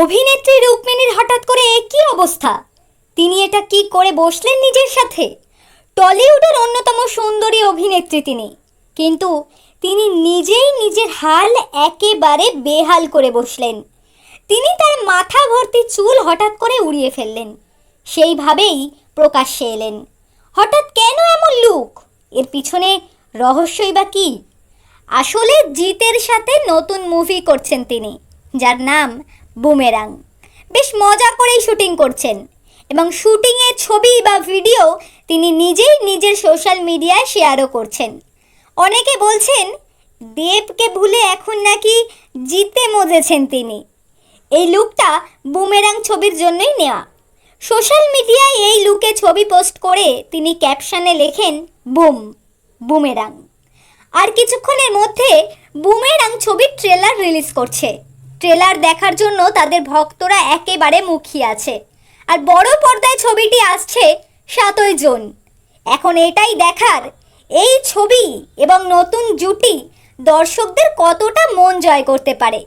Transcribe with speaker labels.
Speaker 1: অভিনেত্রী রুক্মিণীর হঠাৎ করে একই অবস্থা। তিনি এটা কি করে বসলেন নিজের সাথে? টলিউডের অন্যতম সুন্দরী অভিনেত্রী তিনি, কিন্তু তিনি নিজেই নিজের হাল একেবারে বেহাল করে বসলেন। তিনি তার মাথা ভর্তি চুল হঠাৎ করে উড়িয়ে ফেললেন, সেইভাবেই প্রকাশ্যে এলেন। হঠাৎ কেন এমন লুক? এর পিছনে রহস্যই বা কী? আসলে জিতের সাথে নতুন মুভি করছেন তিনি, যার নাম বুমেরাং। বেশ মজা করেই শুটিং করছেন এবং শুটিংয়ের ছবি বা ভিডিও তিনি নিজেই নিজের সোশ্যাল মিডিয়ায় শেয়ারও করছেন। অনেকে বলছেন দেবকে ভুলে এখন নাকি জিতে মজেছেন তিনি। এই লুকটা বুমেরাং ছবির জন্যই নেওয়া। সোশ্যাল মিডিয়ায় এই লুকে ছবি পোস্ট করে তিনি ক্যাপশনে লেখেন বুম বুমেরাং। আর কিছুক্ষণের মধ্যে বুমেরাং ছবির ট্রেলার রিলিজ করছে। ট্রেলার দেখার জন্য তাদের ভক্তরা একেবারে মুখিয়ে আছে। আর বড় পর্দায় ছবিটি আসছে 7ই জুন। এখন এটাই দেখার, এই ছবি এবং নতুন জুটি দর্শকদের কতটা মন জয় করতে পারে।